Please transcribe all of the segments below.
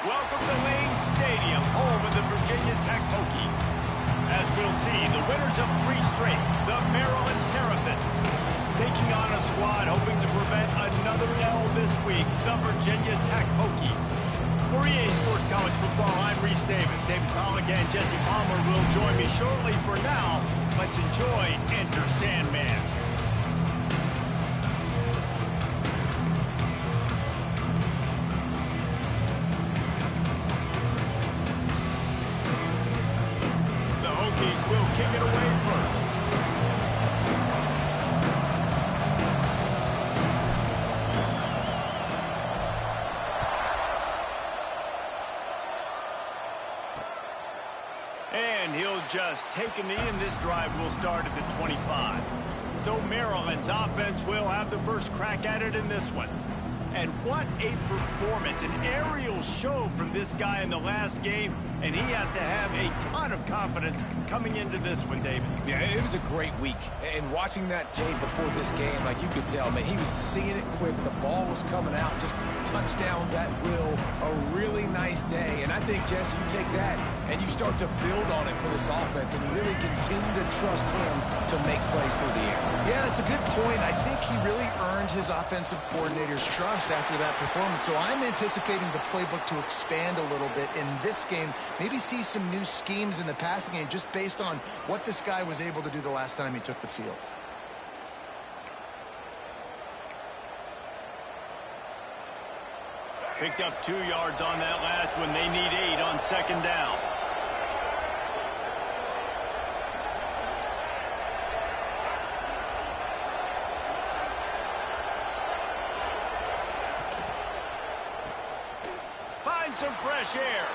Welcome to Lane Stadium, home of the Virginia Tech Hokies. As we'll see, the winners of 3 straight, the Maryland Terrapins, taking on a squad hoping to prevent another L this week, the Virginia Tech Hokies. For EA Sports College Football, I'm Reese Davis. David Pollock and Jesse Palmer will join me shortly. For now, let's enjoy Enter Sandman. The Hokies will kick it away first. And he'll just take a knee, and this drive will start at the 25. So Maryland's offense will have the first crack at it in this one. And what a performance, an aerial show from this guy in the last game, and he has to have a ton of confidence coming into this one, David. Yeah, it was a great week. And watching that tape before this game, like you could tell, man, he was seeing it quick. The ball was coming out, just touchdowns at will. A really nice day. And I think, Jesse, you take that and you start to build on it for this offense and really continue to trust him to make plays through the air. Yeah, that's a good point. I think he really earned his offensive coordinator's trust after that performance. So I'm anticipating the playbook to expand a little bit in this game. Maybe see some new schemes in the passing game just based on what this guy was able to do the last time he took the field. Picked up 2 yards on that last one. They need 8 on second down. Find some fresh air.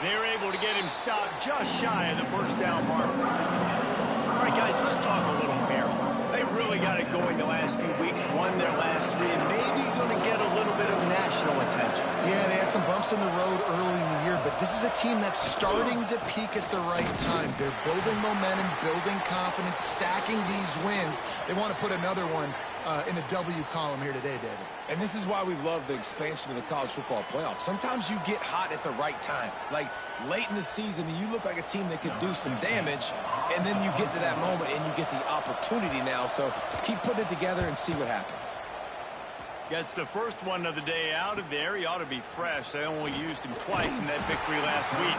They're able to get him stopped just shy of the first down marker. All right, guys, let's talk a little Maryland. They've really got it going the last few weeks, won their last 3, and maybe going to get a little bit of national attention. Yeah, they had some bumps in the road early in the year, but this is a team that's starting to peak at the right time. They're building momentum, building confidence, stacking these wins. They want to put another one in the W column here today, David. And this is why we've loved the expansion of the college football playoff. Sometimes you get hot at the right time. Like late in the season, and you look like a team that could do some damage, and then you get to that moment and you get the opportunity now. So keep putting it together and see what happens. Gets the first one of the day out of there. He ought to be fresh. They only used him twice in that victory last week.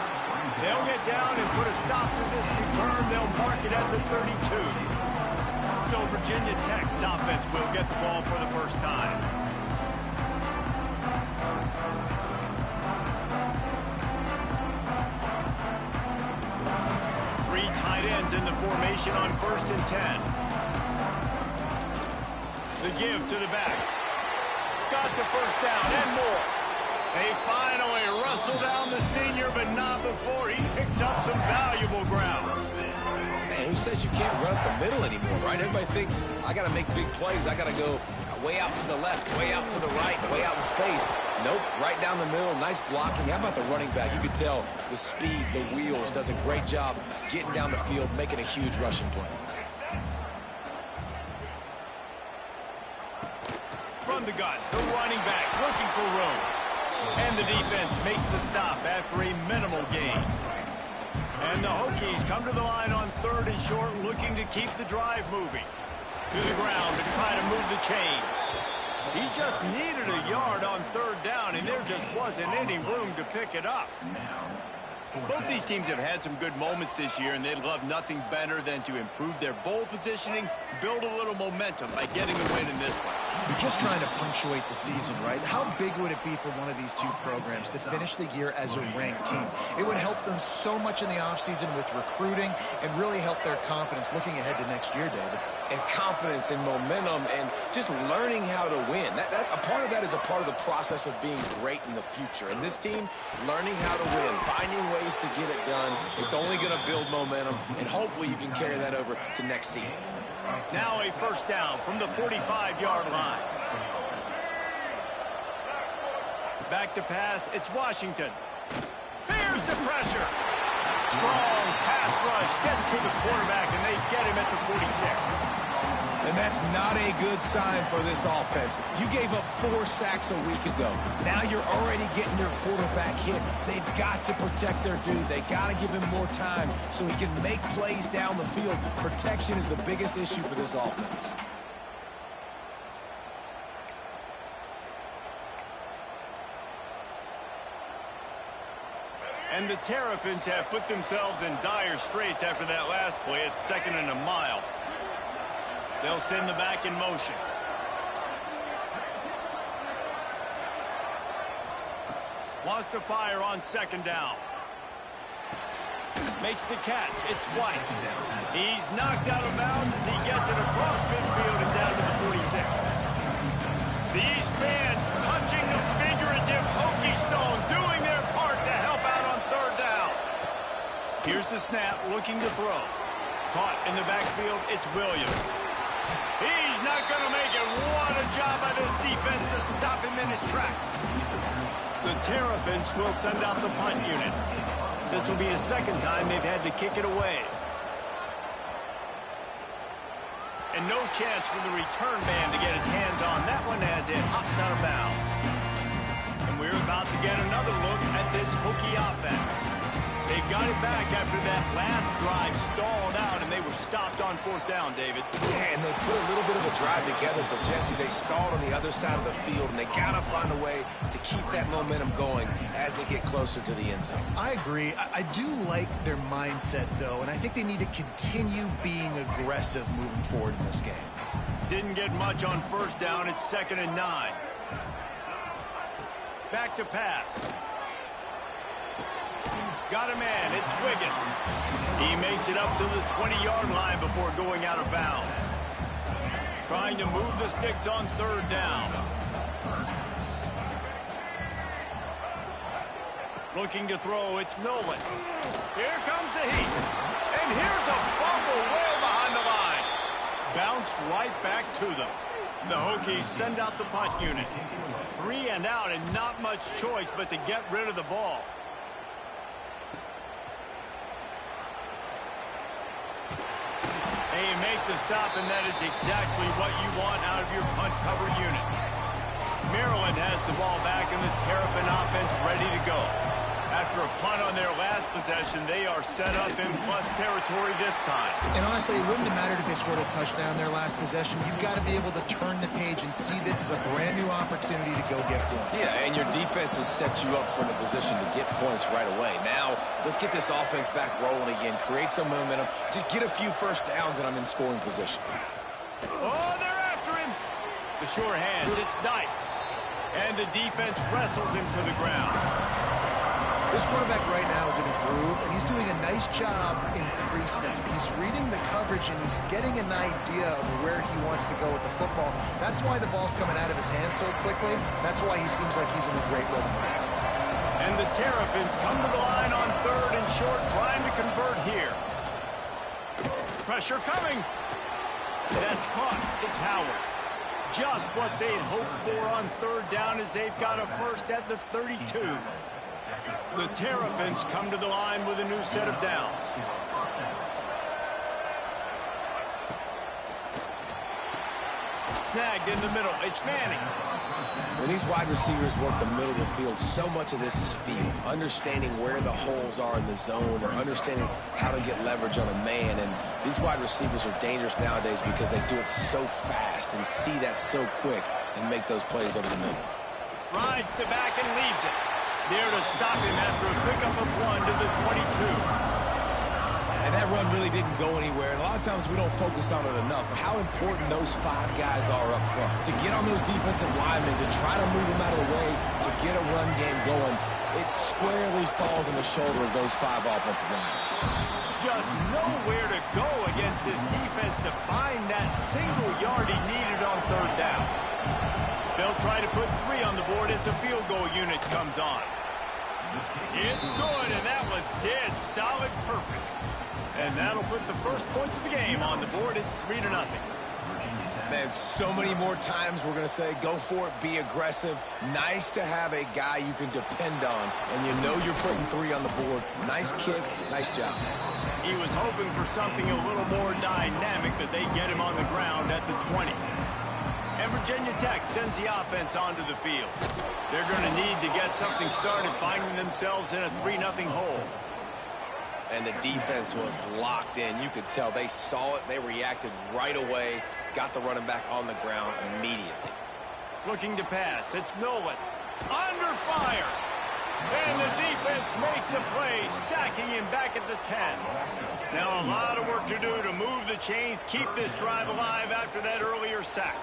They'll get down and put a stop to this return. They'll mark it at the 32. So Virginia Tech's offense will get the ball for the first time. Three tight ends in the formation on 1st and 10. The give to the back. Got the first down and more. They finally wrestle down the senior, but not before he picks up some valuable ground. Man, who says you can't run up the middle anymore, right? Everybody thinks, I got to make big plays. I got to go way out to the left, way out to the right, way out in space. Nope, right down the middle, nice blocking. How about the running back? You could tell the speed, the wheels, does a great job getting down the field, making a huge rushing play. From the gun, the running back looking for room. And the defense makes the stop after a minimal gain. And the Hokies come to the line on 3rd and short, looking to keep the drive moving. To the ground to try to move the chains. He just needed a yard on 3rd down, and there just wasn't any room to pick it up. Both these teams have had some good moments this year, and they'd love nothing better than to improve their bowl positioning, build a little momentum by getting a win in this one. You're just trying to punctuate the season, right? How big would it be for one of these two programs to finish the year as a ranked team? It would help them so much in the offseason with recruiting and really help their confidence looking ahead to next year, David. And confidence and momentum and just learning how to win. A part of that is a part of the process of being great in the future. And this team, learning how to win, finding ways to get it done. It's only going to build momentum, and hopefully you can carry that over to next season. Now a first down from the 45-yard line. Back to pass, it's Washington. There's the pressure. Strong pass rush gets to the quarterback, and they get him at the 46. And that's not a good sign for this offense. You gave up 4 sacks a week ago. Now you're already getting your quarterback hit. They've got to protect their dude. They got to give him more time so he can make plays down the field. Protection is the biggest issue for this offense. And the Terrapins have put themselves in dire straits after that last play. It's 2nd and a mile. They'll send the back in motion. Wants to fire on 2nd down. Makes the catch. It's White. He's knocked out of bounds as he gets it across midfield and down to the 46. These fans touching the figurative Hokie stone, doing their part to help out on 3rd down. Here's the snap, looking to throw. Caught in the backfield, it's Williams. He's not going to make it. What a job by this defense to stop him in his tracks. The Terrapins will send out the punt unit. This will be the 2nd time they've had to kick it away. And no chance for the return man to get his hands on that one as it hops out of bounds. And we're about to get another look at this Hokie offense. They got it back after that last drive stalled out, and they were stopped on 4th down, David. Yeah, and they put a little bit of a drive together, but, Jesse, they stalled on the other side of the field, and they got to find a way to keep that momentum going as they get closer to the end zone. I agree. I do like their mindset, though, and I think they need to continue being aggressive moving forward in this game. Didn't get much on 1st down. It's 2nd and 9. Back to pass. Got a man. It's Wiggins. He makes it up to the 20-yard line before going out of bounds. Trying to move the sticks on 3rd down. Looking to throw. It's Nolan. Here comes the heat. And here's a fumble way behind the line. Bounced right back to them. The Hokies send out the punt unit. 3 and out and not much choice but to get rid of the ball. They make the stop, and that is exactly what you want out of your punt cover unit. Maryland has the ball back, and the Terrapin offense ready to go. After a punt on their last possession, they are set up in plus territory this time. And honestly, it wouldn't have mattered if they scored a touchdown their last possession. You've got to be able to turn the page and see this as a brand new opportunity to go get points. Yeah, and your defense has set you up for the position to get points right away. Now, let's get this offense back rolling again, create some momentum, just get a few 1st downs, and I'm in scoring position. Oh, they're after him. The sure hands, it's Dykes. And the defense wrestles him to the ground. This quarterback right now is in a groove, and he's doing a nice job in pre-snap. He's reading the coverage, and he's getting an idea of where he wants to go with the football. That's why the ball's coming out of his hands so quickly. That's why he seems like he's in a great rhythm. And the Terrapins come to the line on 3rd and short, trying to convert here. Pressure coming. That's caught. It's Howard. Just what they'd hoped for on 3rd down as they've got a 1st at the 32. The Terrapins come to the line with a new set of downs. Snagged in the middle. It's Manning. When these wide receivers work the middle of the field, so much of this is feel. Understanding where the holes are in the zone or understanding how to get leverage on a man. And these wide receivers are dangerous nowadays because they do it so fast and see that so quick and make those plays over the middle. Rides the back and leaves it. There to stop him after a pickup of 1 to the 22. And that run really didn't go anywhere. And a lot of times we don't focus on it enough. But how important those 5 guys are up front. To get on those defensive linemen, to try to move them out of the way, to get a run game going, it squarely falls on the shoulder of those 5 offensive linemen. Just nowhere to go against this defense to find that single yard he needed on 3rd down. They'll try to put 3 on the board as the field goal unit comes on. It's good, and that was dead solid perfect. And that'll put the first points of the game on the board. It's 3-0. Man, so many more times we're going to say, go for it, be aggressive. Nice to have a guy you can depend on, and you know you're putting 3 on the board. Nice kick, nice job. He was hoping for something a little more dynamic, that they get him on the ground at the 20. And Virginia Tech sends the offense onto the field. They're going to need to get something started, finding themselves in a 3-0 hole. And the defense was locked in. You could tell they saw it. They reacted right away. Got the running back on the ground immediately. Looking to pass. It's Nolan. Under fire. And the defense makes a play, sacking him back at the 10. Now a lot of work to do to move the chains, keep this drive alive after that earlier sack.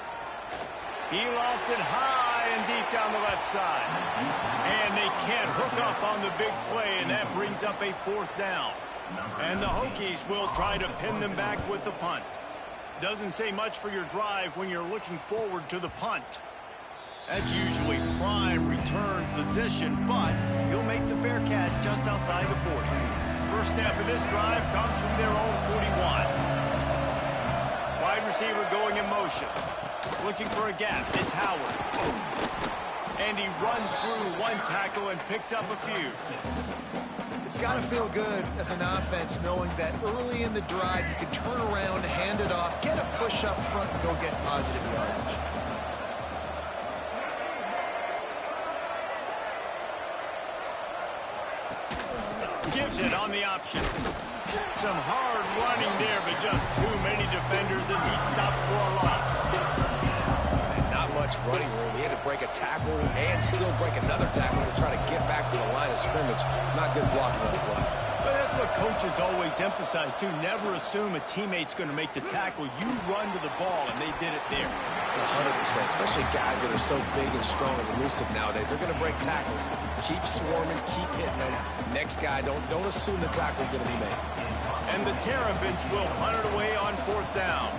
He lost it high and deep down the left side. And they can't hook up on the big play, and that brings up a 4th down. And the Hokies will try to pin them back with the punt. Doesn't say much for your drive when you're looking forward to the punt. That's usually prime return position, but he'll make the fair catch just outside the 40. First snap of this drive comes from their own 41. Wide receiver going in motion. Looking for a gap. It's Howard. And he runs through one tackle and picks up a few. It's got to feel good as an offense knowing that early in the drive you can turn around, hand it off, get a push up front, and go get positive yardage. Gives it on the option. Some hard running there, but just too many defenders as he stopped for a loss. And not much running room. He had to break a tackle and still break another tackle to try to get back to the line of scrimmage. Not good blocking on the play. But that's what coaches always emphasize, too. Never assume a teammate's going to make the tackle. You run to the ball, and they did it there. 100%, especially guys that are so big and strong and elusive nowadays. They're going to break tackles. Keep swarming, keep hitting them. Next guy, don't assume the tackle's going to be made. And the Terrapins will punt it away on 4th down.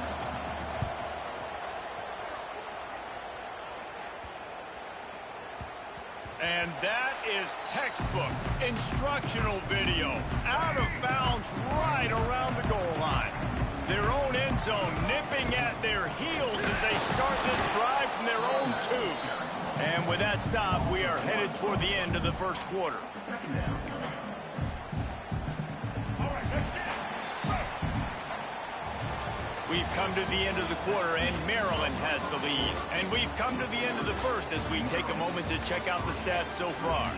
And that is textbook instructional video. Out of bounds right around the goal line. Their own end zone nipping at their heels as they start this drive from their own 2. And with that stop, we are headed toward the end of the first quarter. We've come to the end of the quarter, and Maryland has the lead. And we've come to the end of the first as we take a moment to check out the stats so far.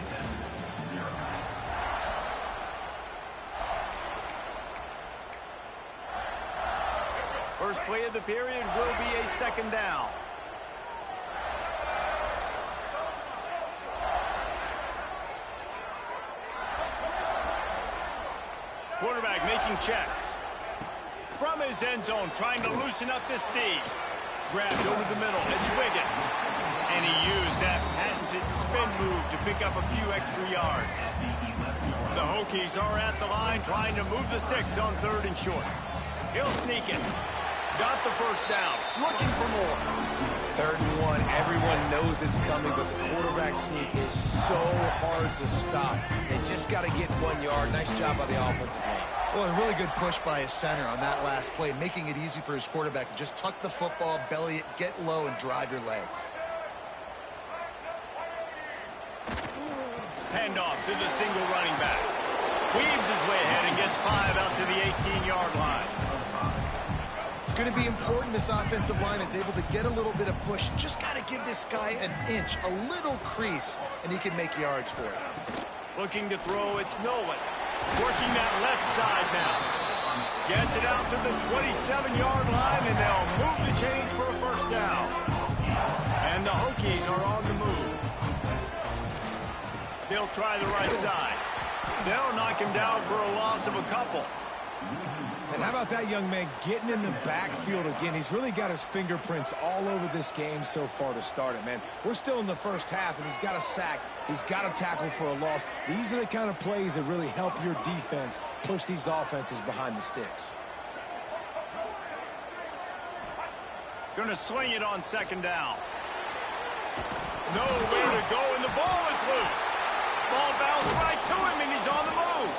First play of the period will be a 2nd down. Quarterback making checks. From his end zone, trying to loosen up this D. Grabbed over the middle. It's Wiggins. And he used that patented spin move to pick up a few extra yards. The Hokies are at the line trying to move the sticks on 3rd and short. He'll sneak it. Got the first down. Looking for more. 3rd and 1. Everyone knows it's coming, but the quarterback sneak is so hard to stop. They just got to get 1 yard. Nice job by the offensive line. Well, a really good push by his center on that last play, making it easy for his quarterback to just tuck the football, belly it, get low, and drive your legs. Handoff to the single running back. Weaves his way ahead and gets 5 out to the 18-yard line. It's going to be important this offensive line is able to get a little bit of push. Just got to give this guy an inch, a little crease, and he can make yards for it. Looking to throw, it's Nolan. Working that left side now. Gets it out to the 27-yard line, and they'll move the chains for a first down. And the Hokies are on the move. They'll try the right side. They'll knock him down for a loss of a couple. And how about that young man getting in the backfield again? He's really got his fingerprints all over this game so far to start it, man. We're still in the first half, and he's got a sack. He's got a tackle for a loss. These are the kind of plays that really help your defense push these offenses behind the sticks. Going to swing it on 2nd down. Nowhere to go, and the ball is loose. Ball bounced right to him, and he's on the move.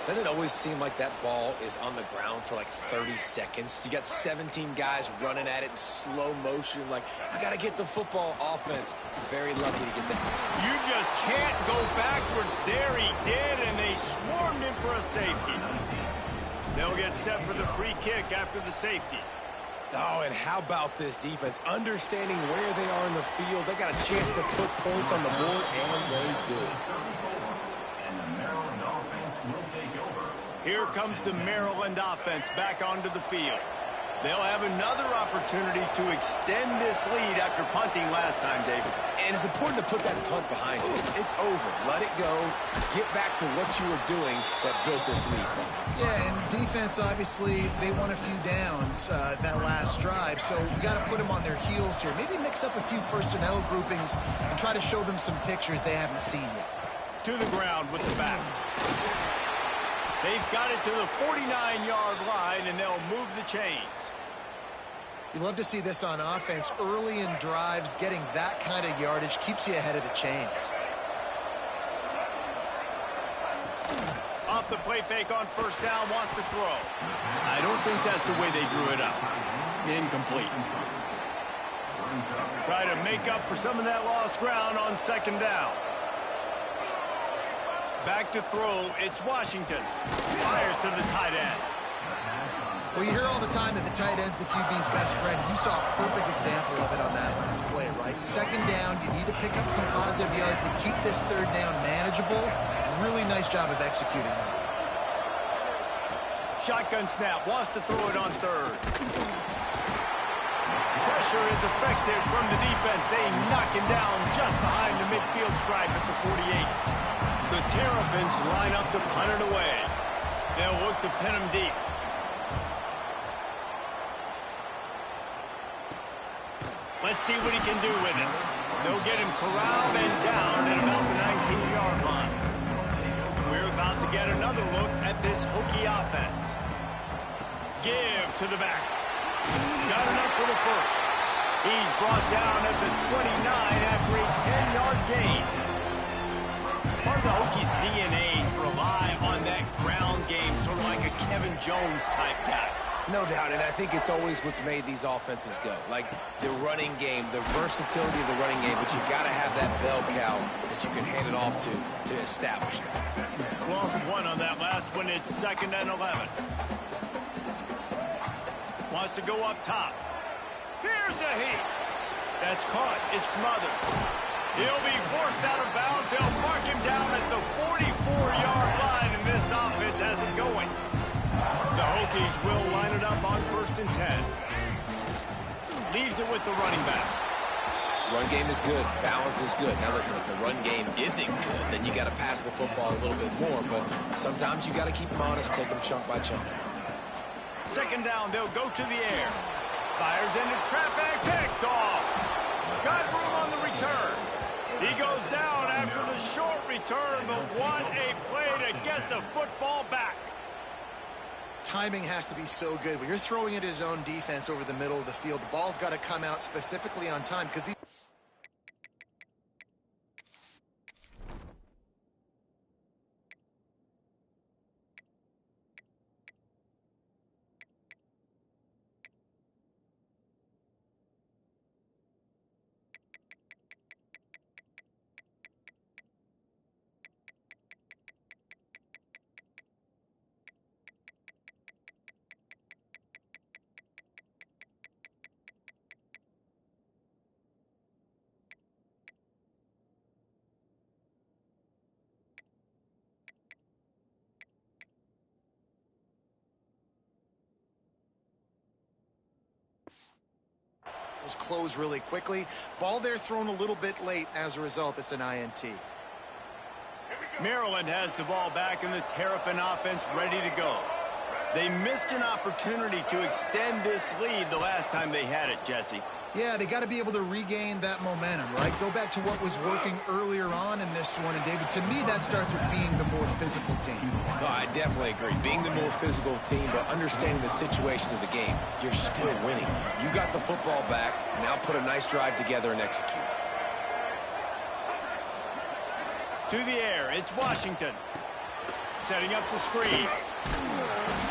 Doesn't it always seem like that ball is on the ground for like 30 seconds? You got 17 guys running at it in slow motion. Like, I got to get the football. Offense, very lucky to get that. You just can't go backwards. There he did, and they swarmed him for a safety. get set for the free kick after the safety. Oh, and how about this defense? Understanding where they are in the field. They got a chance to put points on the board, and they do. Here comes the Maryland offense back onto the field. They'll have another opportunity to extend this lead after punting last time, David. And it's important to put that punt behind you. It's over. Let it go. Get back to what you were doing that built this lead. Yeah, and defense, obviously, they won a few downs that last drive, so we got to put them on their heels here. Maybe mix up a few personnel groupings and try to show them some pictures they haven't seen yet. To the ground with the back. They've got it to the 49-yard line, and they'll move the chains. You love to see this on offense. Early in drives, getting that kind of yardage keeps you ahead of the chains. Off the play fake on first down, wants to throw. I don't think that's the way they drew it up. Incomplete. Try to make up for some of that lost ground on second down. Back to throw, it's Washington. Fires to the tight end. Well, you hear all the time that the tight end's the QB's best friend. You saw a perfect example of it on that last play, right? Second down, you need to pick up some positive yards to keep this third down manageable. Really nice job of executing that. Shotgun snap, wants to throw it on third. Pressure is effective from the defense. They knock him down just behind the midfield stripe at the 48. The Terrapins line up to punt it away. They'll look to pin him deep. Let's see what he can do with it. They'll get him corralled and down at about the 19-yard line. We're about to get another look at this Hokie offense. Give to the back. Got enough for the first. He's brought down at the 29 after a 10-yard gain. Part of the Hokies' DNA to rely on that ground game, sort of like a Kevin Jones-type guy. No doubt, and I think it's always what's made these offenses go. Like the running game, the versatility of the running game, but you got to have that bell cow that you can hand it off to establish it. Lost one on that last one. It's 2nd and 11. Wants to go up top. Here's a heat. That's caught. It's smothered. He'll be forced out of bounds. They'll mark him down at the 44-yard line, and this offense has it going. The Hokies will line it up on 1st and 10. Leaves it with the running back. Run game is good. Balance is good. Now listen, if the run game isn't good, then you got to pass the football a little bit more. But sometimes you got to keep them honest, take them chunk by chunk. 2nd down, they'll go to the air. Fires into traffic, picked off. Got room on the return. He goes down after the short return, but what a play to get the football back. Timing has to be so good. When you're throwing at his own defense over the middle of the field, the ball's got to come out specifically on time because these close really quickly. Ball there thrown a little bit late. As a result, it's an INT. Maryland has the ball back and the Terrapin offense ready to go. They missed an opportunity to extend this lead the last time they had it, Jesse. Yeah, they got to be able to regain that momentum, right? Go back to what was working earlier on in this one. And, David, to me, that starts with being the more physical team. No, I definitely agree. Being the more physical team, but understanding the situation of the game, you're still winning. You got the football back. Now put a nice drive together and execute. To the air, it's Washington. Setting up the screen.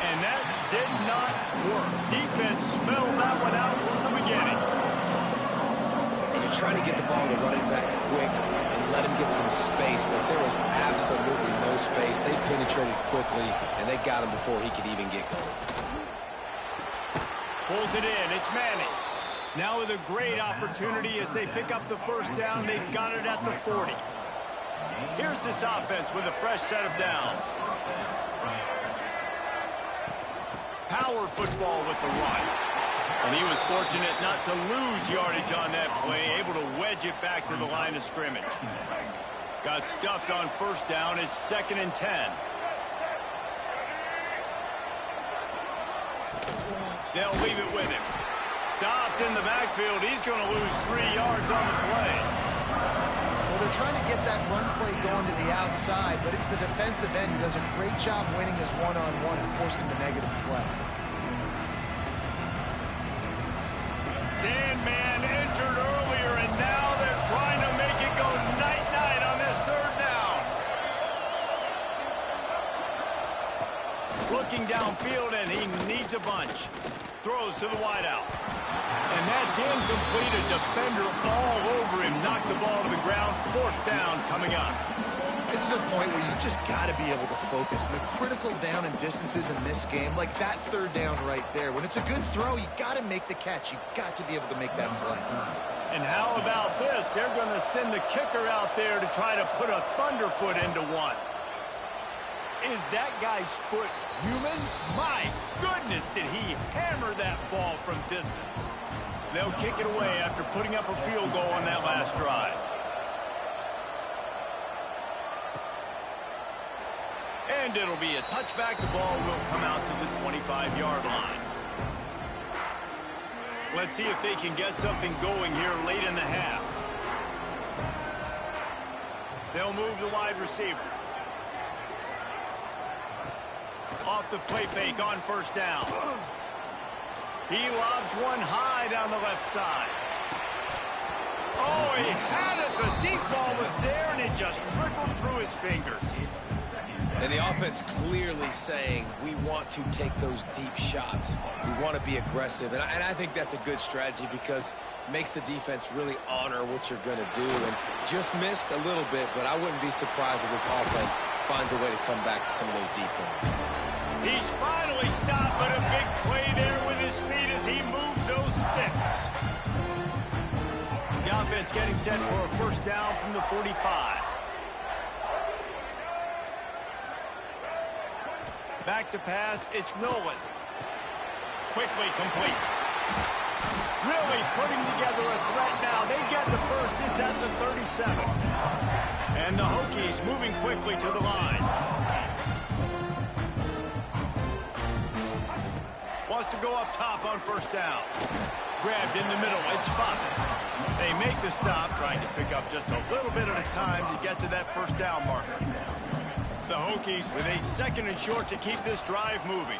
And that did not work. Defense smelled that one out from the beginning. And trying to get the ball to the running back quick and let him get some space, but there was absolutely no space. They penetrated quickly, and they got him before he could even get going. Pulls it in. It's Manning. Now with a great opportunity as they pick up the first down. They've got it at the 40. Here's this offense with a fresh set of downs. Power football with the run. And he was fortunate not to lose yardage on that play, able to wedge it back to the line of scrimmage. Got stuffed on first down. It's 2nd and 10. They'll leave it with him. Stopped in the backfield. He's going to lose 3 yards on the play. Well, they're trying to get that run play going to the outside, but it's the defensive end who does a great job winning his one-on-one and forcing the negative play. Sandman entered earlier, and now they're trying to make it go night-night on this 3rd down. Looking downfield, and he needs a bunch. Throws to the wideout. And that's incomplete. A defender all over him. Knocked the ball to the ground. 4th down coming up. This is a point where you just got to be able to focus. And the critical down and distances in this game, like that 3rd down right there, when it's a good throw, you got to make the catch. You got to be able to make that play. And how about this? They're going to send the kicker out there to try to put a thunderfoot into one. Is that guy's foot human? My goodness, did he hammer that ball from distance. They'll kick it away after putting up a field goal on that last drive. And it'll be a touchback. The ball will come out to the 25-yard line. Let's see if they can get something going here late in the half. They'll move the wide receiver. Off the play fake on first down. He lobs one high down the left side. Oh, he had it. The deep ball was there, and it just trickled through his fingers. And the offense clearly saying, we want to take those deep shots. We want to be aggressive. And I think that's a good strategy because it makes the defense really honor what you're going to do. And just missed a little bit, but I wouldn't be surprised if this offense finds a way to come back to some of those deep ones. He's finally stopped, but a big play there with his feet as he moves those sticks. The offense getting set for a first down from the 45. Back to pass, it's Nolan. Quickly complete. Really putting together a threat now. They get the first, it's at the 37. And the Hokies moving quickly to the line. Wants to go up top on first down. Grabbed in the middle, it's Fox. They make the stop, trying to pick up just a little bit at a time to get to that first down marker. The Hokies with a 2nd and short to keep this drive moving.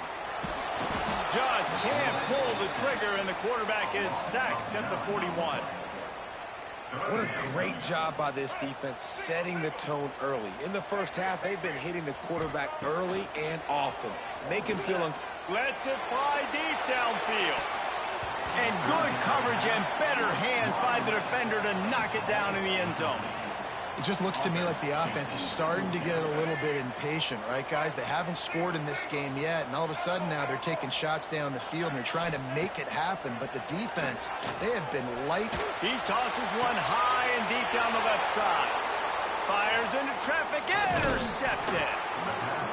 Just can't pull the trigger, and the quarterback is sacked at the 41. What a great job by this defense setting the tone early. In the first half, they've been hitting the quarterback early and often. Making feel him. Lets it fly deep downfield. And good coverage and better hands by the defender to knock it down in the end zone. It just looks to me like the offense is starting to get a little bit impatient, right, guys? They haven't scored in this game yet, and all of a sudden now they're taking shots down the field and they're trying to make it happen. But the defense, they have been light. He tosses one high and deep down the left side. Fires into traffic, intercepted.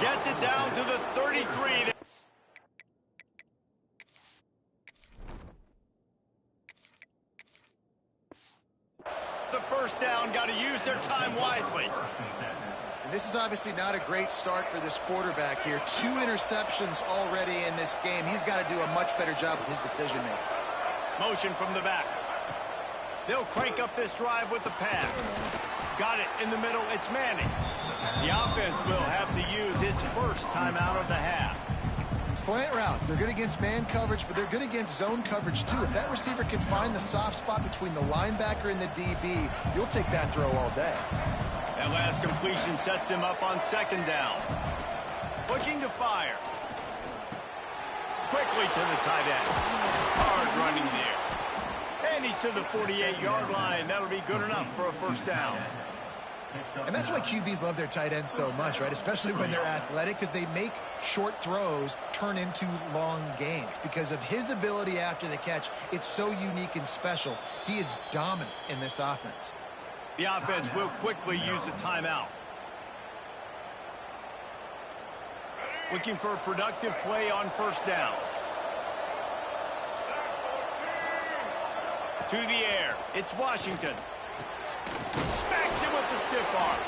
Gets it down to the 33. The first down, got to use their time wisely. And this is obviously not a great start for this quarterback here. 2 interceptions already in this game. He's got to do a much better job with his decision-making. Motion from the back. They'll crank up this drive with the pass. Got it in the middle, it's Manning. The offense will have to use its first timeout of the half. Slant routes, they're good against man coverage, but they're good against zone coverage too. If that receiver can find the soft spot between the linebacker and the DB, you'll take that throw all day. That last completion sets him up on 2nd down. Looking to fire. Quickly to the tight end. Hard running there. And he's to the 48-yard line. That'll be good enough for a first down. And that's why QBs love their tight ends so much, right? Especially when they're athletic, because they make short throws turn into long gains. Because of his ability after the catch, it's so unique and special. He is dominant in this offense. The offense will quickly use a timeout. Looking for a productive play on first down. To the air. It's Washington. Smacks him with the stiff arm.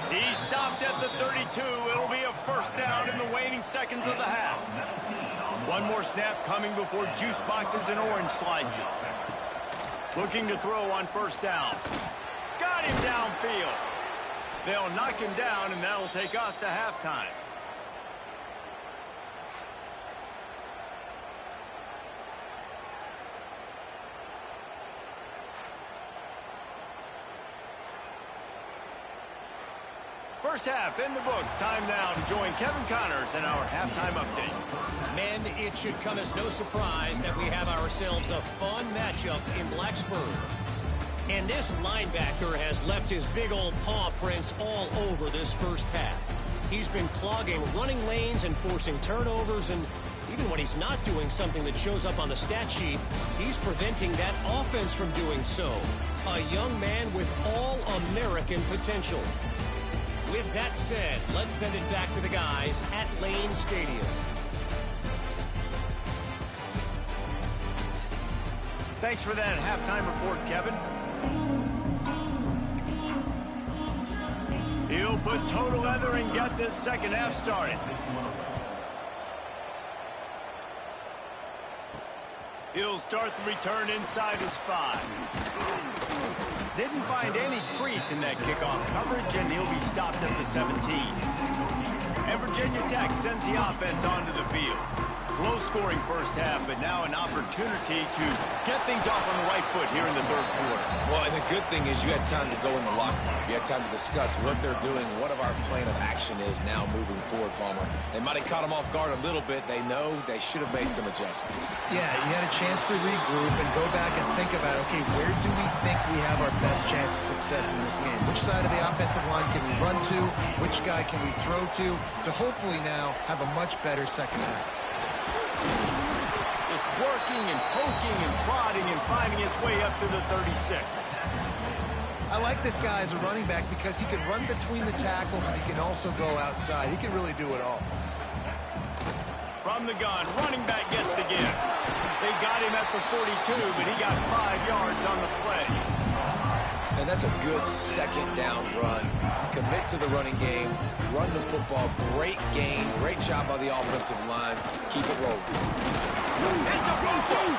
He's stopped at the 32. It'll be a first down in the waning seconds of the half. One more snap coming before juice boxes and orange slices. Looking to throw on first down. Got him downfield. They'll knock him down, and that'll take us to halftime. First half in the books. Time now to join Kevin Connors in our halftime update. Men, it should come as no surprise that we have ourselves a fun matchup in Blacksburg. And this linebacker has left his big old paw prints all over this first half. He's been clogging running lanes and forcing turnovers, and even when he's not doing something that shows up on the stat sheet, he's preventing that offense from doing so. A young man with all-American potential. With that said, let's send it back to the guys at Lane Stadium. Thanks for that halftime report, Kevin. He'll put total leather and get this second half started. He'll start the return inside his 5. Didn't find any crease in that kickoff coverage, and he'll be stopped at the 17. And Virginia Tech sends the offense onto the field. Low-scoring first half, but now an opportunity to get things off on the right foot here in the third quarter. Well, and the good thing is you had time to go in the locker room. You had time to discuss what they're doing, what our plan of action is now moving forward, Palmer. They might have caught them off guard a little bit. They know they should have made some adjustments. Yeah, you had a chance to regroup and go back and think about, okay, where do we think we have our best chance of success in this game? Which side of the offensive line can we run to? Which guy can we throw to hopefully now have a much better second half? Just working and poking and prodding and finding his way up to the 36. I like this guy as a running back because he can run between the tackles and he can also go outside. He can really do it all. From the gun, running back gets the give. They got him at the 42, but he got 5 yards on the play. And that's a good second down run. Commit to the running game. Run the football. Great gain. Great job by the offensive line. Keep it rolling. It's a fumble.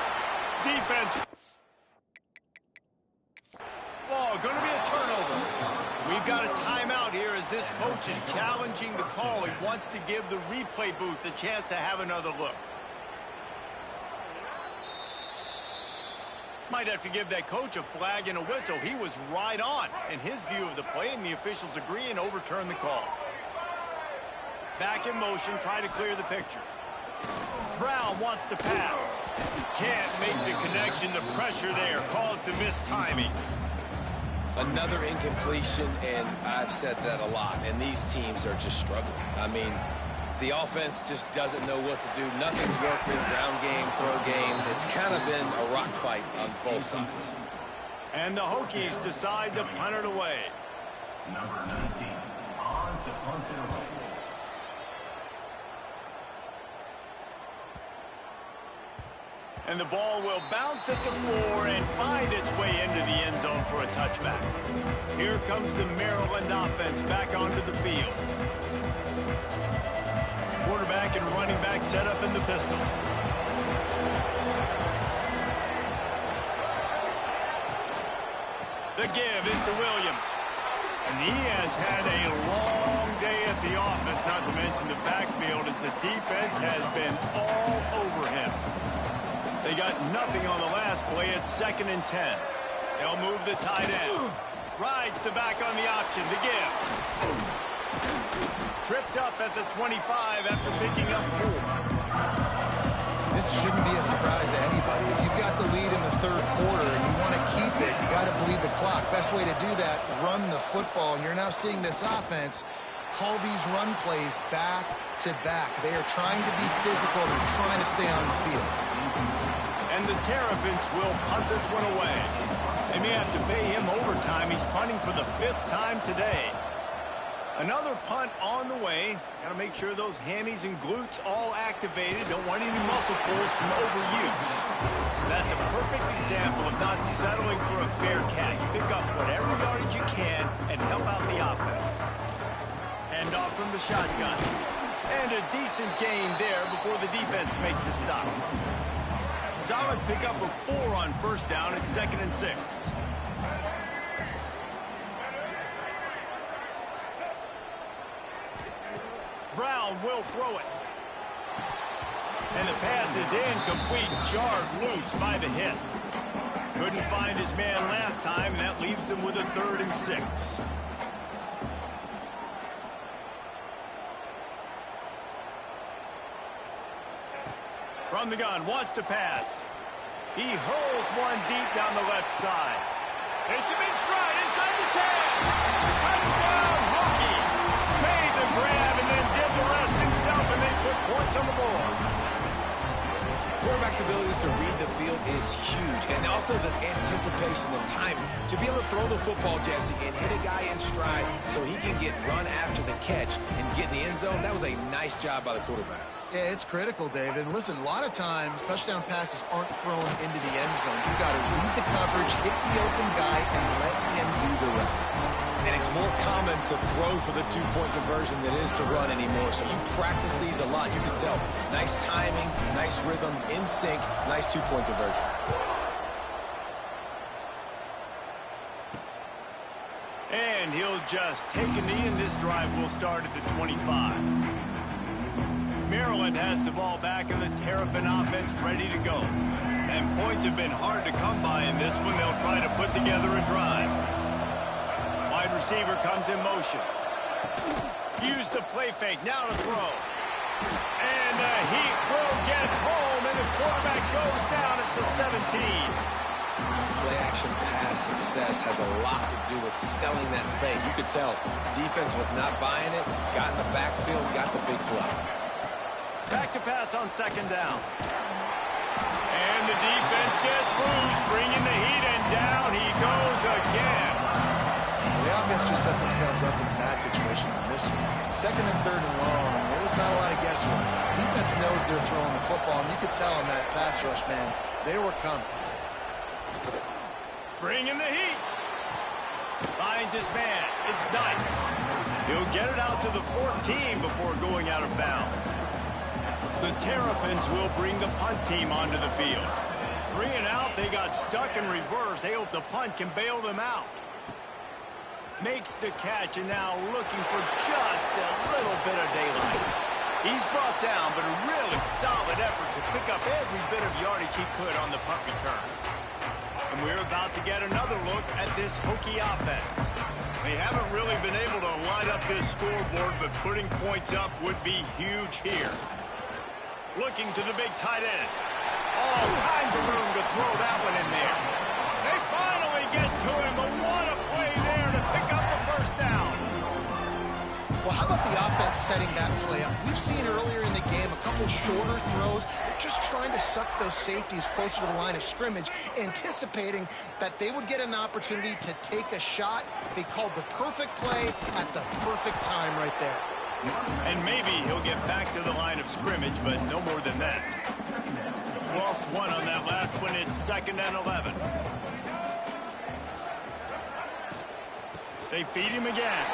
Defense. Ball, going to be a turnover. We've got a timeout here as this coach is challenging the call. He wants to give the replay booth a chance to have another look. Might have to give that coach a flag and a whistle. He was right on in his view of the play, and the officials agree and overturn the call. Back in motion, try to clear the picture. Brown wants to pass. Can't make the connection. The pressure there caused the missed timing. Another incompletion, and I've said that a lot, and these teams are just struggling. I mean, the offense just doesn't know what to do. Nothing's working. Ground game, throw game. It's kind of been a rock fight on both sides. And the Hokies decide to punt it away. Number 19, on to punt it away. And the ball will bounce at the 4 and find its way into the end zone for a touchback. Here comes the Maryland offense back onto the field. Quarterback and running back set up in the pistol. The give is to Williams. And he has had a long day at the office, not to mention the backfield, as the defense has been all over him. They got nothing on the last play. It's 2nd and 10. They'll move the tight end. Rides the back on the option. The give. Tripped up at the 25 after picking up 4. This shouldn't be a surprise to anybody. If you've got the lead in the third quarter and you want keep it, you got to bleed the clock. Best way to do that, run the football. And you're now seeing this offense call these run plays back to back. They are trying to be physical. They're trying to stay on the field. And the Terrapins will punt this one away. They may have to pay him overtime. He's punting for the 5th time today. Another punt on the way. Got to make sure those hammies and glutes all activated. Don't want any muscle pulls from overuse. That's a perfect example of not settling for a fair catch. Pick up whatever yardage you can and help out the offense. And off from the shotgun. And a decent gain there before the defense makes the stop. Solid pickup of 4 on first down at 2nd and 6. Brown will throw it. And the pass is incomplete, jarred loose by the hit. Couldn't find his man last time, and that leaves him with a 3rd and 6. From the gun, wants to pass. He hurls one deep down the left side. It's him in stride inside the 10. Touchdown, Hokies. Made the grab and then did the rest himself, and they put points on the board. Quarterback's abilities to read the field is huge, and also the anticipation, the timing. To be able to throw the football, Jesse, and hit a guy in stride so he can get run after the catch and get in the end zone, that was a nice job by the quarterback. Yeah, it's critical, David. And listen, a lot of times, touchdown passes aren't thrown into the end zone. You've got to read the coverage, hit the open guy, and let him do the rest. And it's more common to throw for the two-point conversion than it is to run anymore. So you practice these a lot. You can tell. Nice timing, nice rhythm, in sync, nice two-point conversion. And he'll just take a knee, and this drive will start at the 25. Maryland has the ball back, and the Terrapin offense ready to go. And points have been hard to come by in this one. They'll try to put together a drive. Wide receiver comes in motion. Use the play fake. Now to throw. And the heat will get home, and the quarterback goes down at the 17. Play-action pass success has a lot to do with selling that fake. You could tell defense was not buying it, got in the backfield, got the big play. Back to pass on 2nd down. And the defense gets loose, bringing the heat, and down he goes again. The offense just set themselves up in a bad situation on this one. 2nd and 3rd and long, there's not a lot of guesswork. Defense knows they're throwing the football, and you could tell in that pass rush, man, they were coming. Bringing the heat. Finds his man. It's nice. He'll get it out to the 14 before going out of bounds. The Terrapins will bring the punt team onto the field. 3 and out, they got stuck in reverse. They hope the punt can bail them out. Makes the catch, and now looking for just a little bit of daylight. He's brought down, but a really solid effort to pick up every bit of yardage he could on the punt return. And we're about to get another look at this Hokie offense. They haven't really been able to light up this scoreboard, but putting points up would be huge here. Looking to the big tight end. All kinds of room to throw that one in there. They finally get to him, but what a play there to pick up the 1st down. Well, how about the offense setting that play up? We've seen earlier in the game a couple shorter throws. They're just trying to suck those safeties closer to the line of scrimmage, anticipating that they would get an opportunity to take a shot. They called the perfect play at the perfect time right there. And maybe he'll get back to the line of scrimmage, but no more than that. Lost one on that last one. It's 2nd and 11. They feed him again.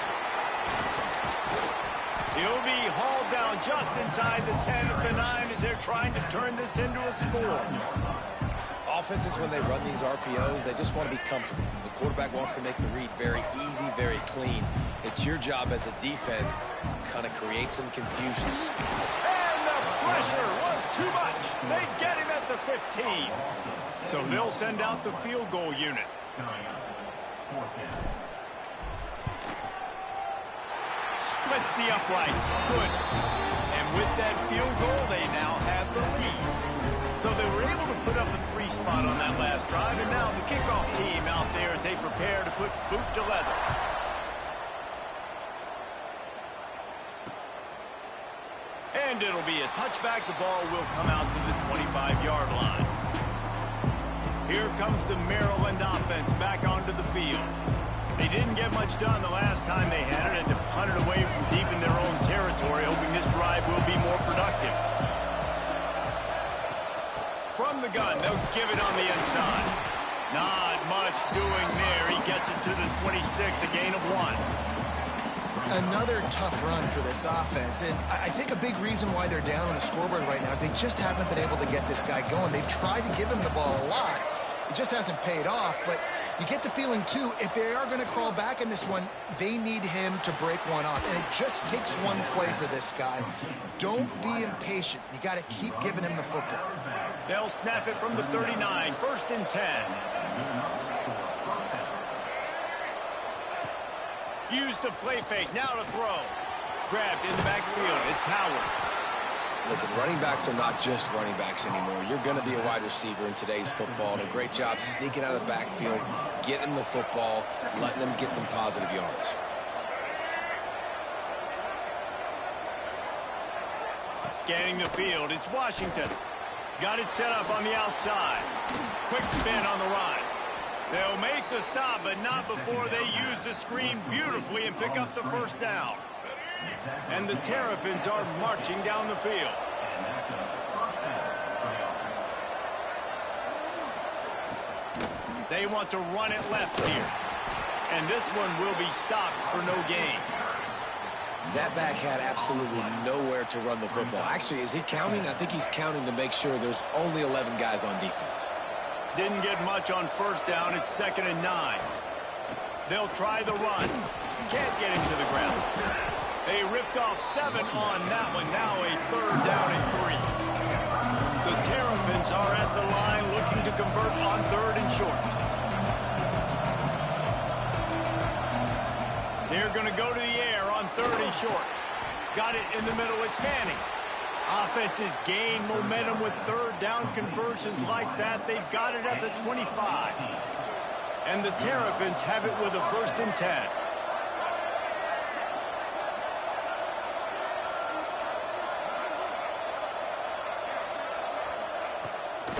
He'll be hauled down just inside the 10 at the 9 as they're trying to turn this into a score. Offenses, when they run these RPOs, they just want to be comfortable. The quarterback wants to make the read very easy, very clean. It's your job as a defense to kind of create some confusion. And the pressure was too much. They get him at the 15. So they'll send out the field goal unit. Splits the uprights. Good. And with that field goal, they now have the lead. So they were able to put up a 3 spot on that last drive, and now the kickoff team out there as they prepare to put boot to leather. And it'll be a touchback. The ball will come out to the 25-yard line. Here comes the Maryland offense back onto the field. They didn't get much done the last time they had it, and to punt it away from deep in their own territory, hoping this drive will be more productive. From the gun, they'll give it on the inside. Not much doing there. He gets it to the 26, a gain of 1. Another tough run for this offense, and I think a big reason why they're down on the scoreboard right now is they just haven't been able to get this guy going. They've tried to give him the ball a lot. It just hasn't paid off, but you get the feeling, too, if they are going to crawl back in this one, they need him to break one off, and it just takes one play for this guy. Don't be impatient. You got to keep giving him the football. They'll snap it from the 39, 1st and 10. Use the play fake, now to throw. Grabbed in the backfield, it's Howard. Listen, running backs are not just running backs anymore. You're going to be a wide receiver in today's football, and a great job sneaking out of the backfield, getting the football, letting them get some positive yards. Scanning the field, it's Washington. Got it set up on the outside. Quick spin on the run. They'll make the stop, but not before they use the screen beautifully and pick up the first down. And the Terrapins are marching down the field. They want to run it left here. And this one will be stopped for no gain. That back had absolutely nowhere to run the football. Actually, is he counting? I think he's counting to make sure there's only 11 guys on defense. Didn't get much on first down. It's 2nd and 9. They'll try the run. Can't get him to the ground. They ripped off 7 on that one. Now a 3rd down and 3. The Terrapins are at the line looking to convert on 3rd and short. They're going to go to the air on 3rd and short. Got it in the middle. It's Manning. Offenses gain momentum with 3rd down conversions like that. They've got it at the 25. And the Terrapins have it with a 1st and 10.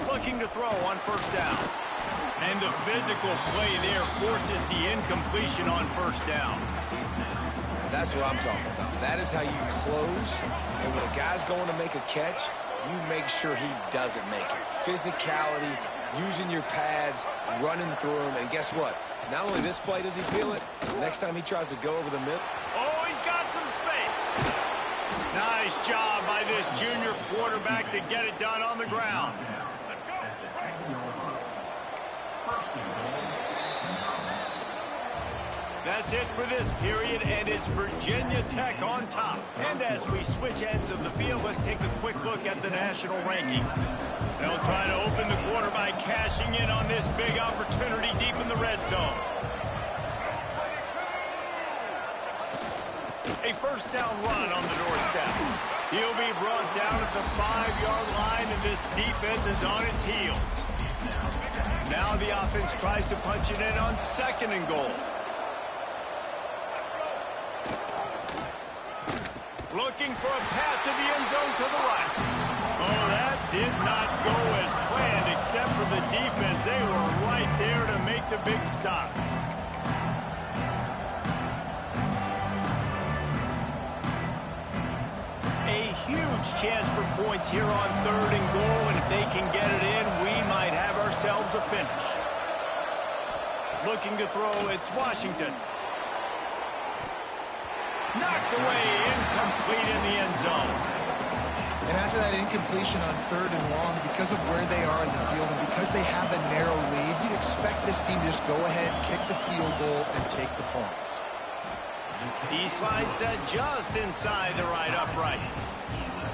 Looking to throw on 1st down. And the physical play there forces the incompletion on 1st down. That's what I'm talking about. That is how you close. And when a guy's going to make a catch, you make sure he doesn't make it. Physicality, using your pads, running through him. And guess what? Not only this play does he feel it, next time he tries to go over the middle. Oh, he's got some space. Nice job by this junior quarterback to get it done on the ground. That's it for this period, and it's Virginia Tech on top. And as we switch ends of the field, let's take a quick look at the national rankings. They'll try to open the quarter by cashing in on this big opportunity deep in the red zone. A 1st down run on the doorstep. He'll be brought down at the 5-yard line, and this defense is on its heels. Now the offense tries to punch it in on 2nd and goal. Looking for a path to the end zone to the right. Oh, that did not go as planned, except for the defense. They were right there to make the big stop. A huge chance for points here on 3rd and goal, and if they can get it in, we might have ourselves a finish. Looking to throw, it's Washington. Knocked away, incomplete in the end zone. And after that incompletion on 3rd and long, because of where they are in the field and because they have a narrow lead, you'd expect this team to just go ahead, kick the field goal, and take the points. He slides that just inside the right upright.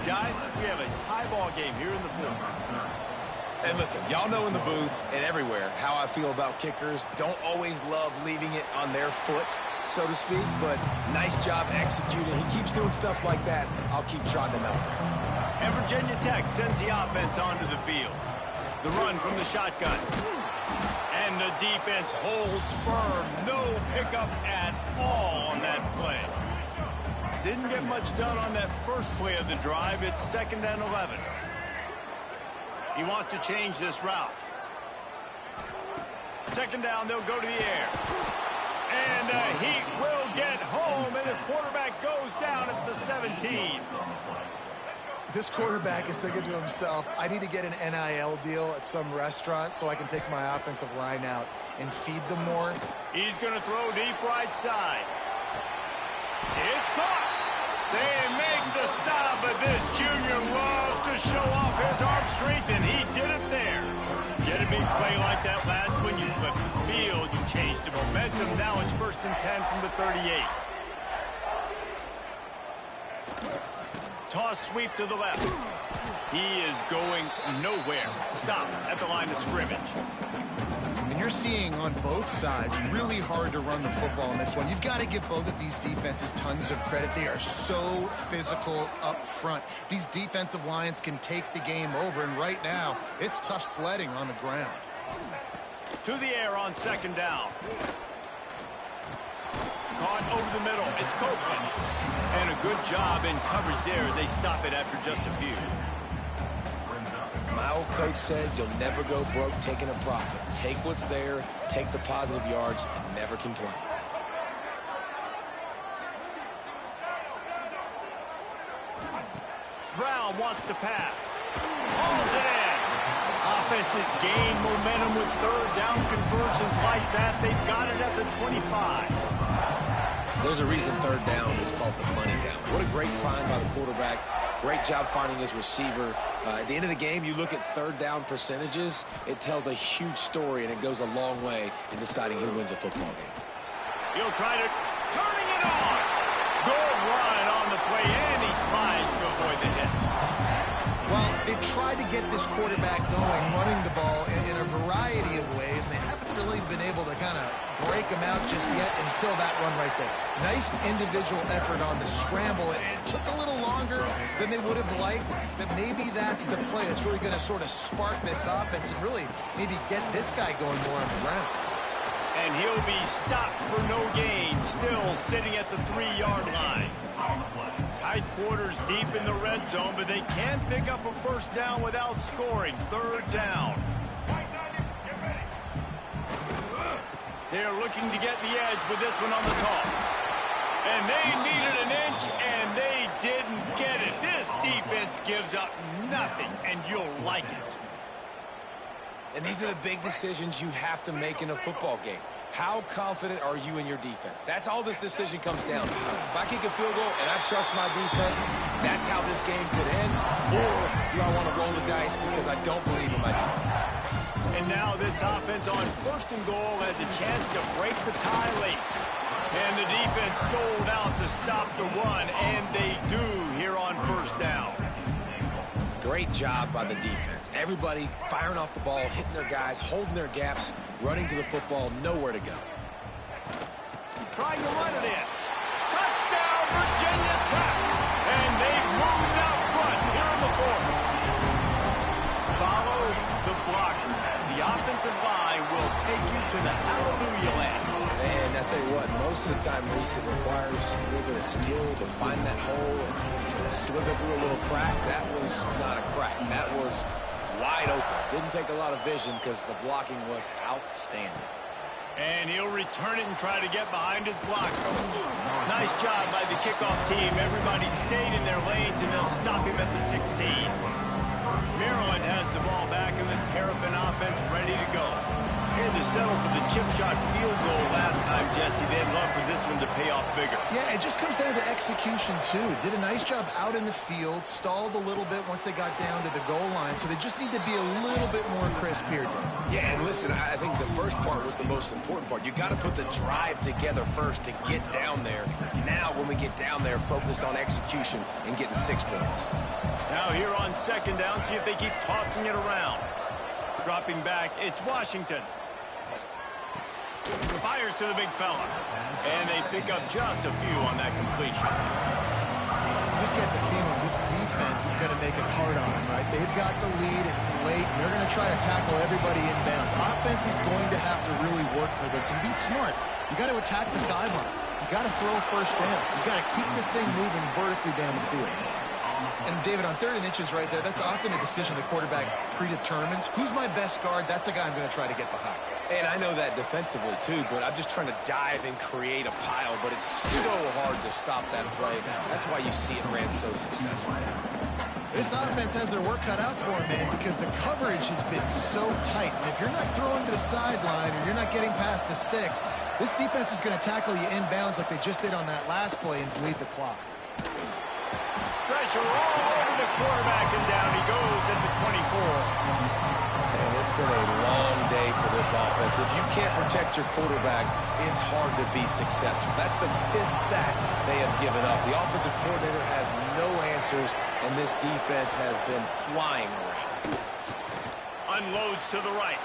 Guys, we have a tie ball game here in the 4th. And listen, y'all know in the booth and everywhere how I feel about kickers. Don't always love leaving it on their foot, so to speak, but nice job executing. He keeps doing stuff like that. I'll keep trotting him out there. And Virginia Tech sends the offense onto the field. The run from the shotgun. And the defense holds firm. No pickup at all on that play. Didn't get much done on that first play of the drive. It's 2nd and 11. He wants to change this route. 2nd down, they'll go to the air. And the Heat will get home, and the quarterback goes down at the 17. This quarterback is thinking to himself, I need to get an NIL deal at some restaurant so I can take my offensive line out and feed them more. He's going to throw deep right side. It's caught. They make the stop, but this junior loves to show off his arm strength, and he did it there. Get a big play like that last when you flip the field, you change the momentum. Now it's 1st and 10 from the 38. Toss sweep to the left. He is going nowhere. Stop at the line of scrimmage. And you're seeing on both sides really hard to run the football in this one. You've got to give both of these defenses tons of credit. They are so physical up front. These defensive lines can take the game over, and right now it's tough sledding on the ground. To the air on 2nd down. Caught over the middle. It's Copeland. And a good job in coverage there as they stop it after just a few. My old coach said you'll never go broke taking a profit. Take what's there, take the positive yards, and never complain. Brown wants to pass. Hauls it in. Offenses gain momentum with 3rd down conversions like that. They've got it at the 25. There's a reason 3rd down is called the money down. What a great find by the quarterback. Great job finding his receiver. At the end of the game, you look at 3rd down percentages. It tells a huge story, and it goes a long way in deciding who wins a football game. He'll try to turning it on. Good run on the play, and he slides to avoid the hit. Well, they've tried to get this quarterback going, running the ball in a variety of ways, and they haven't really been able to kind of break him out just yet until that run right there. Nice individual effort on the scramble. It took a little longer than they would have liked, but maybe that's the play that's really going to sort of spark this offense and really maybe get this guy going more on the ground. And he'll be stopped for no gain, still sitting at the 3-yard line. Tight quarters deep in the red zone, but they can pick up a 1st down without scoring. 3rd down. They're looking to get the edge with this one on the toss. And they needed an inch, and they didn't get it. This defense gives up nothing, and you'll like it. And these are the big decisions you have to make in a football game. How confident are you in your defense? That's all this decision comes down to. If I kick a field goal and I trust my defense, that's how this game could end. Or do I want to roll the dice because I don't believe in my defense? And now this offense on 1st and goal has a chance to break the tie late. And the defense sold out to stop the run, and they do here on 1st down. Great job by the defense. Everybody firing off the ball, hitting their guys, holding their gaps, running to the football, nowhere to go. Trying to run it in. Touchdown, Virginia Tech. And they've moved out front here in the 4th. Follow the blockers. The offensive line will take you to the hallelujah land. And I tell you what, most of the time, Reese, it requires a little bit of skill to find that hole and slither through a little crack. That was not a crack. That was wide open. Didn't take a lot of vision because the blocking was outstanding. And he'll return it and try to get behind his blocker. Nice job by the kickoff team. Everybody stayed in their lanes, and they'll stop him at the 16. Maryland has the ball back, and the Terrapin offense ready to go. They had to settle for the chip shot field goal last time, Jesse. They'd love for this one to pay off bigger. Yeah, it just comes down to execution, too. Did a nice job out in the field, stalled a little bit once they got down to the goal line, so they just need to be a little bit more crisp here. Yeah, and listen, I think the first part was the most important part. You got to put the drive together first to get down there. Now, when we get down there, focus on execution and getting 6 points. Now here on 2nd down, see if they keep tossing it around. Dropping back, it's Washington. Fires to the big fella. And they pick up just a few on that completion. just get the feeling this defense is going to make it hard on them, right? They've got the lead. It's late, and they're going to try to tackle everybody inbounds. Offense is going to have to really work for this and be smart. You got to attack the sidelines. You got to throw first downs. You got to keep this thing moving vertically down the field. And David, on 3rd and inches right there, that's often a decision the quarterback predetermines. Who's my best guard? That's the guy I'm going to try to get behind. And I know that defensively, too, but I'm just trying to dive and create a pile, but it's so hard to stop that play. That's why you see it ran so successfully. This offense has their work cut out for them, man, because the coverage has been so tight. And if you're not throwing to the sideline or you're not getting past the sticks, this defense is going to tackle you inbounds like they just did on that last play and bleed the clock. Pressure all over the quarterback, and down he goes at the 24. And it's been a long day for this offense. If you can't protect your quarterback, it's hard to be successful. That's the 5th sack they have given up. The offensive coordinator has no answers, and this defense has been flying around. Unloads to the right.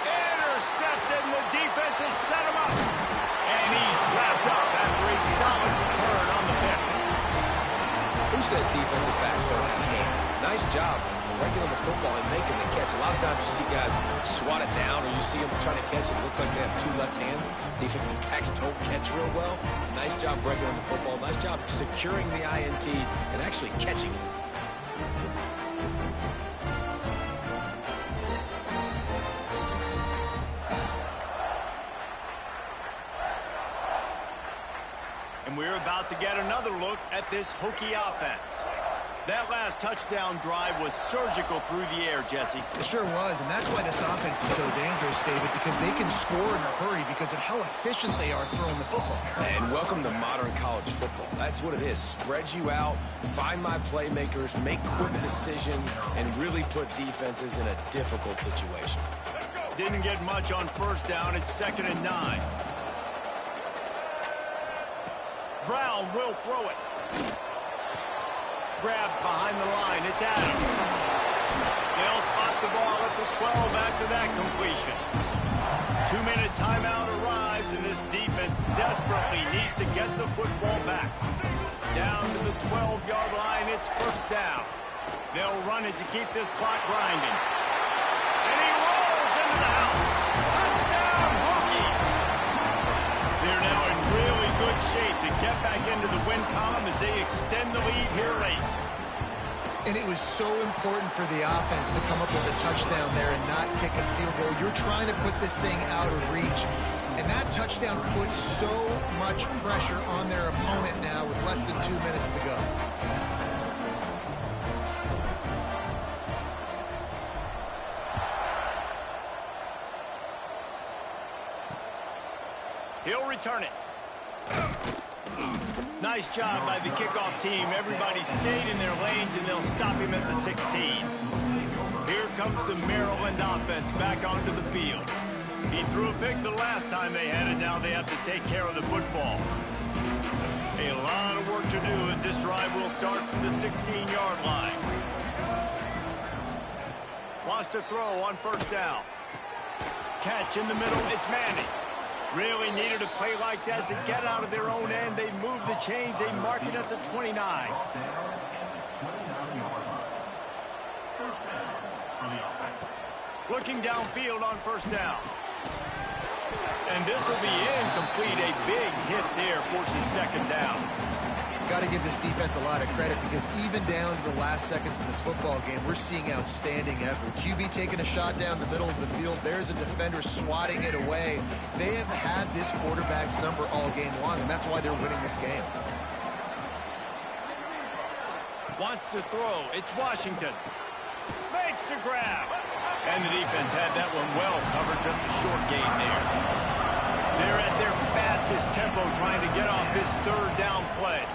Intercepted, and the defense has set him up. And he's wrapped up after a solid return on the pick. Who says defensive backs don't have hands? Nice job breaking on the football and making the catch. A lot of times you see guys swat it down, or you see them trying to catch it. It looks like they have 2 left hands. Defensive backs don't catch real well. Nice job breaking on the football. Nice job securing the INT and actually catching it. And we're about to get another look at this Hokie offense. That last touchdown drive was surgical through the air, Jesse. It sure was, and that's why this offense is so dangerous, David, because they can score in a hurry because of how efficient they are throwing the football. And welcome to modern college football. That's what it is. Spread you out, find my playmakers, make quick decisions, and really put defenses in a difficult situation. Didn't get much on first down. It's 2nd and 9. Brown will throw it. Grabbed behind the line. It's Adams. They'll spot the ball at the 12 after that completion. 2-minute timeout arrives, and this defense desperately needs to get the football back. Down to the 12-yard line. It's first down. They'll run it to keep this clock grinding. And he rolls into the house. Touchdown, Hokies! They're now in really good shape to get back into the win column as they extend the lead here late. And it was so important for the offense to come up with a touchdown there and not kick a field goal. You're trying to put this thing out of reach. And that touchdown puts so much pressure on their opponent now with less than 2 minutes to go. He'll return it. Nice job by the kickoff team. Everybody stayed in their lanes, and they'll stop him at the 16. Here comes the Maryland offense back onto the field. He threw a pick the last time they had it. Now they have to take care of the football. A lot of work to do as this drive will start from the 16-yard line. Wants to throw on first down. Catch in the middle. It's Manning. Really needed a play like that to get out of their own end. They move the chains. They mark it at the 29. Looking downfield on first down. And this will be incomplete. A big hit there forces 2nd down. Got to give this defense a lot of credit because even down to the last seconds of this football game, we're seeing outstanding effort. QB taking a shot down the middle of the field. There's a defender swatting it away. They have had this quarterback's number all game long, and that's why they're winning this game. Wants to throw. It's Washington. Makes the grab. And the defense had that one well covered. Just a short gain there. They're at their fastest tempo trying to get off this 3rd down play.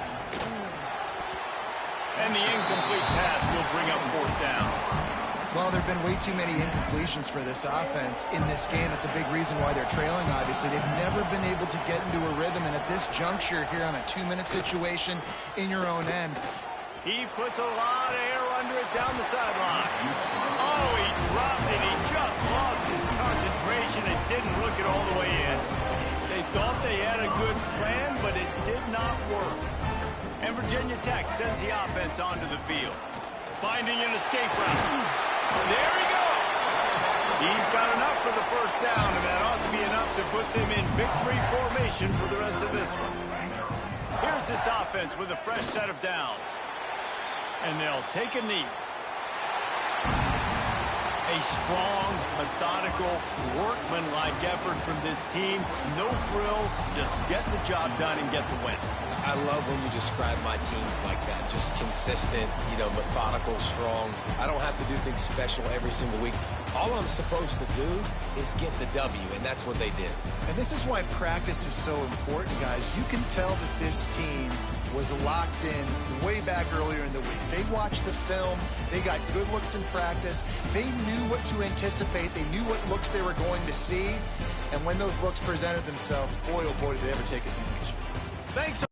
And the incomplete pass will bring up 4th down. Well, there have been way too many incompletions for this offense in this game. It's a big reason why they're trailing, obviously. They've never been able to get into a rhythm, and at this juncture here on a 2-minute situation in your own end. He puts a lot of air under it down the sideline. Oh, he dropped it. He just lost his concentration and didn't look it all the way in. They thought they had a good plan, but it did not work. And Virginia Tech sends the offense onto the field. Finding an escape route. There he goes. He's got enough for the first down, and that ought to be enough to put them in victory formation for the rest of this one. Here's this offense with a fresh set of downs. And they'll take a knee. A strong, methodical, workman-like effort from this team. No frills, just get the job done and get the win. I love when you describe my teams like that. Just consistent, methodical, strong. I don't have to do things special every single week. All I'm supposed to do is get the W, and that's what they did. And this is why practice is so important, guys. You can tell that this team was locked in way back earlier in the week. They watched the film. They got good looks in practice. They knew what to anticipate. They knew what looks they were going to see. And when those looks presented themselves, boy, oh boy, did they ever take advantage. Thanks.